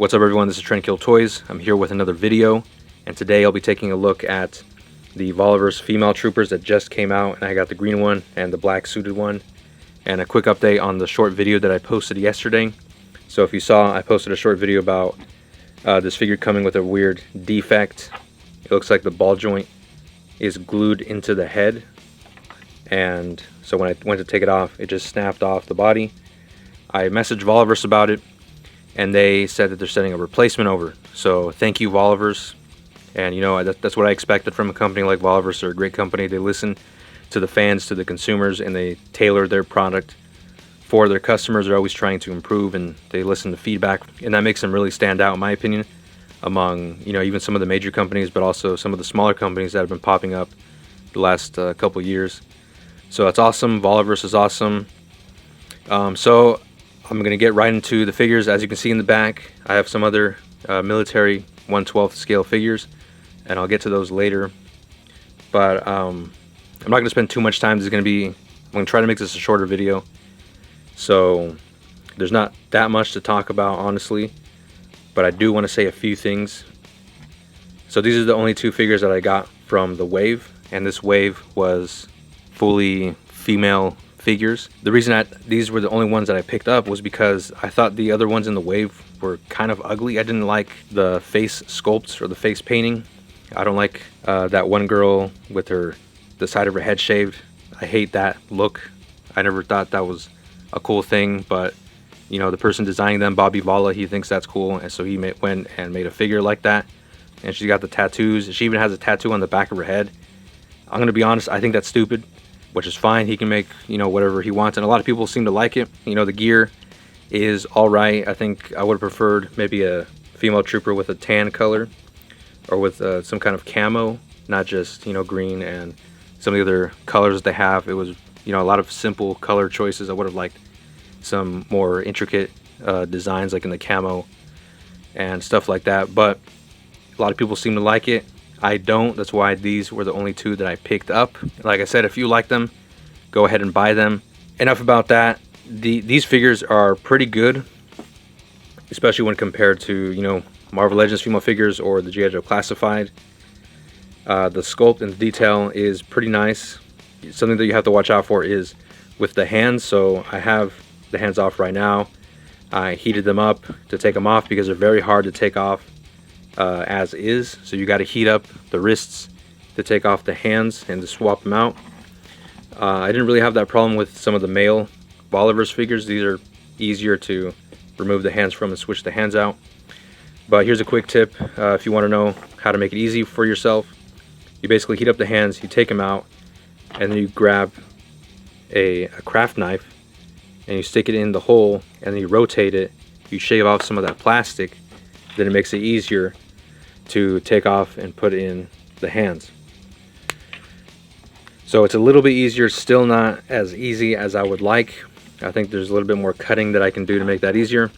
What's up everyone, this is Tranquil Toys. I'm here with another video, and today I'll be taking a look at the Valaverse female troopers that just came out, and I got the green one and the black suited one, and a quick update on the short video that I posted yesterday. So if you saw, I posted a short video about this figure coming with a weird defect. It looks like the ball joint is glued into the head, and so when I went to take it off, it just snapped off the body. I messaged Valaverse about it, and they said that they're sending a replacement over. So thank you, Valaverse. And you know, that's what I expected from a company like Valaverse. They're a great company. They listen to the fans, to the consumers, and they tailor their product for their customers. They're always trying to improve, and they listen to feedback, and that makes them really stand out, in my opinion, among, you know, even some of the major companies, but also some of the smaller companies that have been popping up the last couple years. So that's awesome. Valaverse is awesome. So I'm going to get right into the figures. As you can see in the back, I have some other military 1/12 scale figures, and I'll get to those later. But I'm not going to spend too much time. I'm going to try to make this a shorter video. So there's not that much to talk about, honestly, but I do want to say a few things. So these are the only two figures that I got from the wave, and this wave was fully female figures. The reason that these were the only ones that I picked up was because I thought the other ones in the wave were kind of ugly. I didn't like the face sculpts or the face painting. I don't like that one girl with the side of her head shaved. I hate that look. I never thought that was a cool thing, but you know, the person designing them, Bobby Vala, he thinks that's cool, and so he went and made a figure like that. And she's got the tattoos. She even has a tattoo on the back of her head. I'm gonna be honest, I think that's stupid, which is fine. He can make, you know, whatever he wants, and a lot of people seem to like it. You know, the gear is all right. I think I would have preferred maybe a female trooper with a tan color, or with some kind of camo, not just, you know, green and some of the other colors that they have. It was, you know, a lot of simple color choices. I would have liked some more intricate designs, like in the camo and stuff like that, but a lot of people seem to like it. I don't. That's why these were the only two that I picked up. Like I said, if you like them, go ahead and buy them. Enough about that. These figures are pretty good, especially when compared to, you know, Marvel Legends female figures or the G.I. Joe Classified. The sculpt and the detail is pretty nice. Something that you have to watch out for is with the hands. So I have the hands off right now. I heated them up to take them off because they're very hard to take off as is. So you got to heat up the wrists to take off the hands and to swap them out. I didn't really have that problem with some of the male Valaverse figures. These are easier to remove the hands from and switch the hands out. But here's a quick tip if you want to know how to make it easy for yourself. You basically heat up the hands, you take them out, and then you grab a craft knife and you stick it in the hole, and then you rotate it. You shave off some of that plastic, then it makes it easier to take off and put in the hands. So it's a little bit easier, still not as easy as I would like. I think there's a little bit more cutting that I can do to make that easier,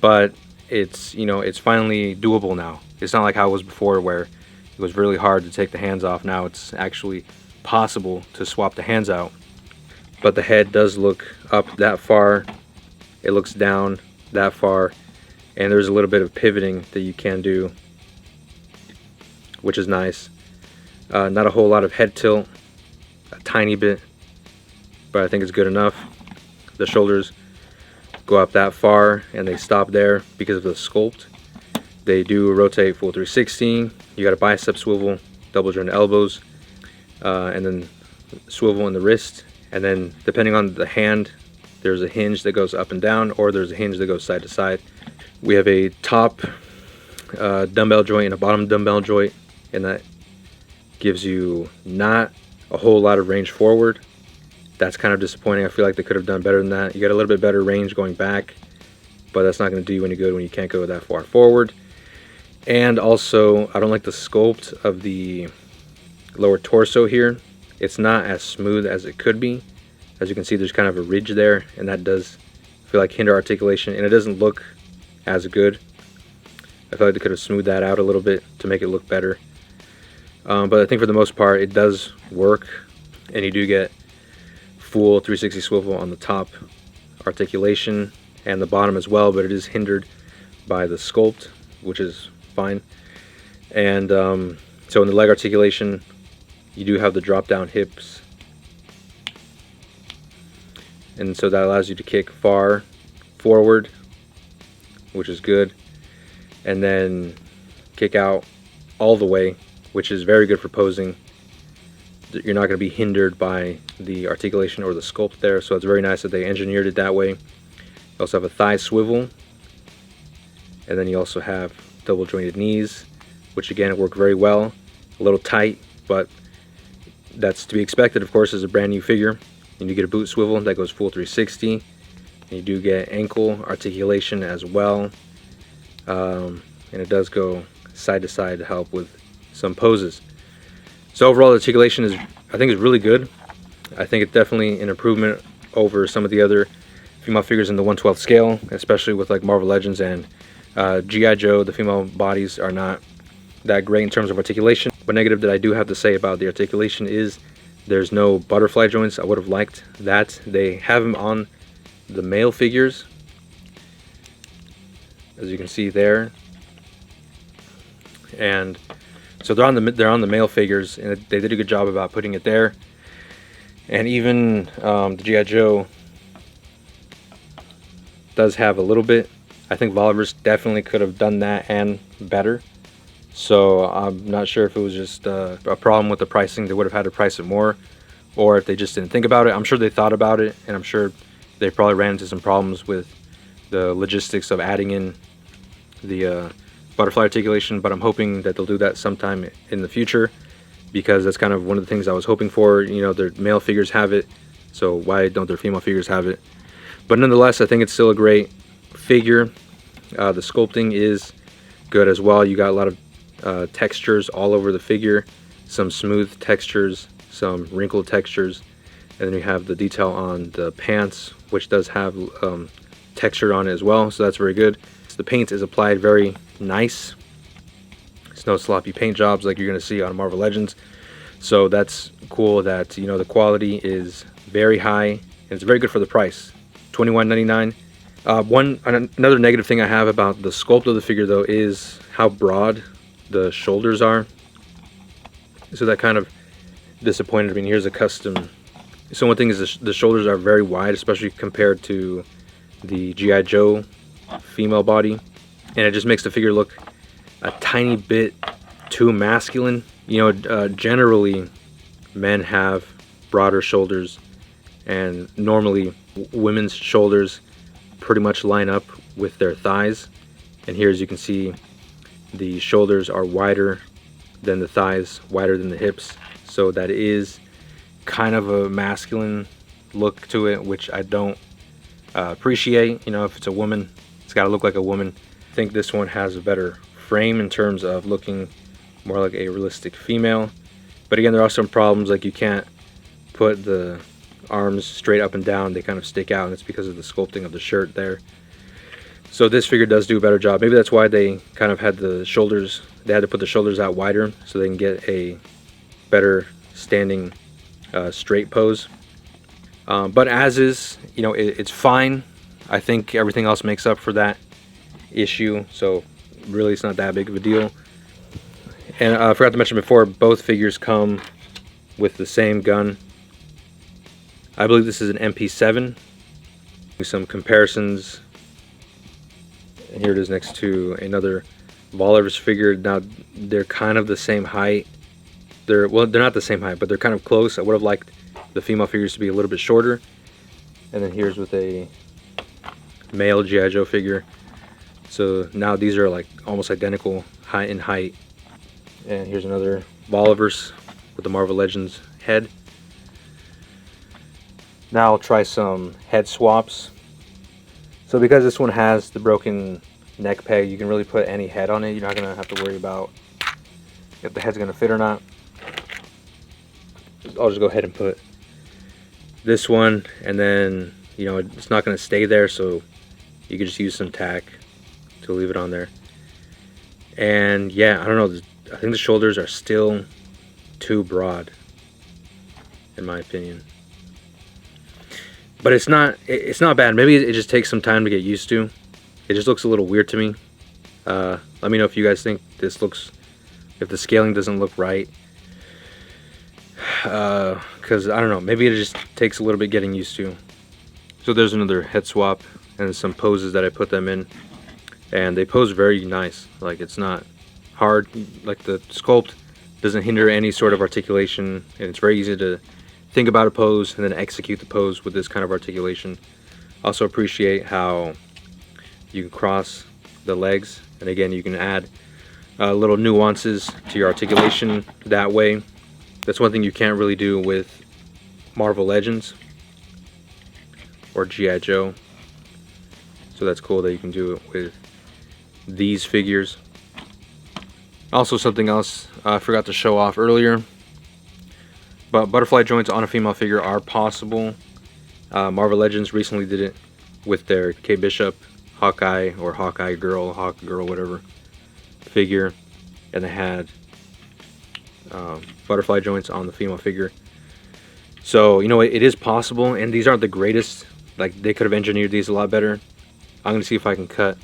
but it's, you know, it's finally doable now. It's not like how it was before, where it was really hard to take the hands off. Now it's actually possible to swap the hands out. But the head does look up that far, it looks down that far, and there's a little bit of pivoting that you can do, which is nice. Not a whole lot of head tilt, a tiny bit, but I think it's good enough. The shoulders go up that far and they stop there because of the sculpt. They do rotate full 360. You got a bicep swivel, double joint elbows, and then swivel in the wrist. And then depending on the hand, there's a hinge that goes up and down, or there's a hinge that goes side to side. We have a top dumbbell joint and a bottom dumbbell joint, and that gives you not a whole lot of range forward. That's kind of disappointing. I feel like they could have done better than that. You got a little bit better range going back, but that's not going to do you any good when you can't go that far forward. And also, I don't like the sculpt of the lower torso here. It's not as smooth as it could be. As you can see, there's kind of a ridge there, and that does feel like hinder articulation, and it doesn't look as good. I feel like they could have smoothed that out a little bit to make it look better. But I think for the most part, it does work, and you do get full 360 swivel on the top articulation and the bottom as well, but it is hindered by the Sculpt, which is fine. And so in the leg articulation, you do have the drop down hips, and so that allows you to kick far forward, which is good, and then kick out all the way, which is very good for posing. You're not going to be hindered by the articulation or the Sculpt there, so it's very nice that they engineered it that way. You also have a thigh swivel, and then you also have double jointed knees, which again work very well. A little tight, but that's to be expected, of course, as a brand new figure. And you get a boot swivel that goes full 360, and you do get ankle articulation as well, and it does go side to side to help with some poses. So overall, the articulation I think is really good. I think it's definitely an improvement over some of the other female figures in the 1/12 scale, especially with like Marvel Legends and G.I. Joe. The female bodies are not that great in terms of articulation. But negative that I do have to say about the articulation is there's no butterfly joints. I would have liked that. They have them on the male figures, as you can see there, and so they're on the male figures, and they did a good job about putting it there. And even the G.I. Joe does have a little bit. I think Valaverse definitely could have done that and better. So I'm not sure if it was just a problem with the pricing. They would have had to price it more, or if they just didn't think about it. I'm sure they thought about it, and I'm sure they probably ran into some problems with the logistics of adding in the butterfly articulation, but I'm hoping that they'll do that sometime in the future, because that's kind of one of the things I was hoping for. You know, their male figures have it, so why don't their female figures have it? But nonetheless, I think it's still a great figure. The sculpting is good as well. You got a lot of textures all over the figure, some smooth textures, some wrinkled textures, and then you have the detail on the pants, which does have texture on it as well, so that's very good. The paint is applied very nice. It's no sloppy paint jobs like you're going to see on Marvel Legends, so that's cool that, you know, the quality is very high, and it's very good for the price, $21.99. Another negative thing I have about the sculpt of the figure, though, is how broad the shoulders are. So that kind of disappointed me. Here's a custom. So one thing is the shoulders are very wide, especially compared to the G.I. Joe female body, and it just makes the figure look a tiny bit too masculine. You know, generally men have broader shoulders, and normally women's shoulders pretty much line up with their thighs, and here, as you can see, the shoulders are wider than the thighs, wider than the hips, so that is kind of a masculine look to it, which I don't appreciate. You know, if it's a woman, it's got to look like a woman. I think this one has a better frame in terms of looking more like a realistic female, but again, there are some problems, like you can't put the arms straight up and down. They kind of stick out, and it's because of the sculpting of the shirt there. So this figure does do a better job. Maybe that's why they kind of had the shoulders, they had to put the shoulders out wider so they can get a better standing straight pose. But as is, you know, it's fine. I think everything else makes up for that issue, so really it's not that big of a deal. And I forgot to mention before, both figures come with the same gun. I believe this is an MP7. Do some comparisons. And here it is next to another Valaverse figure. Now they're kind of the same height. They're not the same height, but they're kind of close. I would have liked the female figures to be a little bit shorter. And then here's with a male G.I. Joe figure. So now these are like almost identical in height. And here's another Valaverse with the Marvel Legends head. Now I'll try some head swaps. So because this one has the broken neck peg, you can really put any head on it. You're not going to have to worry about if the head's going to fit or not. I'll just go ahead and put this one, and then, you know, it's not going to stay there, so you can just use some tack to leave it on there. And yeah, I don't know, I think the shoulders are still too broad, in my opinion. But it's not bad. Maybe it just takes some time to get used to. It just looks a little weird to me. Let me know if you guys think this looks, if the scaling doesn't look right, because I don't know, maybe it just takes a little bit getting used to. So there's another head swap and some poses that I put them in, and they pose very nice. Like, it's not hard, like the sculpt doesn't hinder any sort of articulation, and it's very easy to think about a pose and then execute the pose with this kind of articulation. Also appreciate how you can cross the legs, and again, you can add little nuances to your articulation that way. That's one thing you can't really do with Marvel Legends or G.I. Joe, so that's cool that you can do it with these figures. Also, something else I forgot to show off earlier, but butterfly joints on a female figure are possible. Marvel Legends recently did it with their Kate Bishop Hawkeye, or Hawkeye Girl, Hawk Girl, whatever figure, and they had butterfly joints on the female figure. So, you know, it is possible, and these aren't the greatest. Like, they could have engineered these a lot better. I'm gonna see if I can cut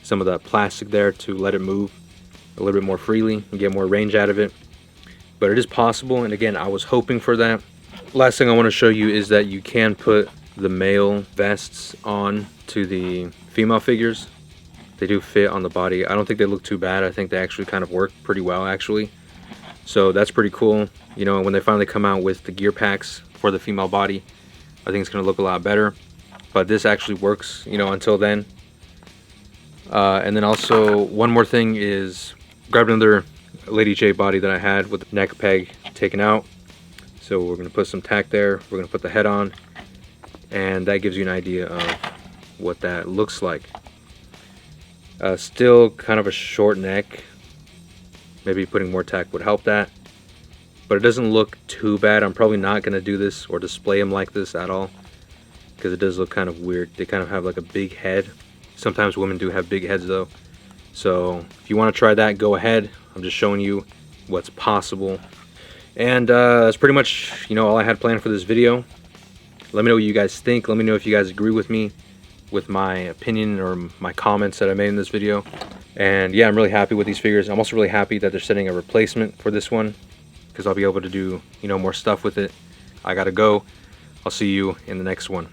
some of that plastic there to let it move a little bit more freely and get more range out of it. But it is possible, and again, I was hoping for that. Last thing I want to show you is that you can put the male vests on to the female figures. They do fit on the body. I don't think they look too bad. I think they actually kind of work pretty well, actually. So that's pretty cool. You know, when they finally come out with the gear packs for the female body, I think it's going to look a lot better. But this actually works, you know, until then. And then also, one more thing is, grabbed another Lady J body that I had with the neck peg taken out. So we're going to put some tack there. We're going to put the head on, and that gives you an idea of what that looks like. Still kind of a short neck. Maybe putting more tack would help that, but it doesn't look too bad. I'm probably not going to do this or display them like this at all, because it does look kind of weird. They kind of have like a big head. Sometimes women do have big heads though. So if you want to try that, go ahead. I'm just showing you what's possible. And that's pretty much, you know, all I had planned for this video. Let me know what you guys think. Let me know if you guys agree with me with my opinion or my comments that I made in this video. And yeah, I'm really happy with these figures. I'm also really happy that they're setting a replacement for this one, because I'll be able to do, you know, more stuff with it. I gotta go. I'll see you in the next one.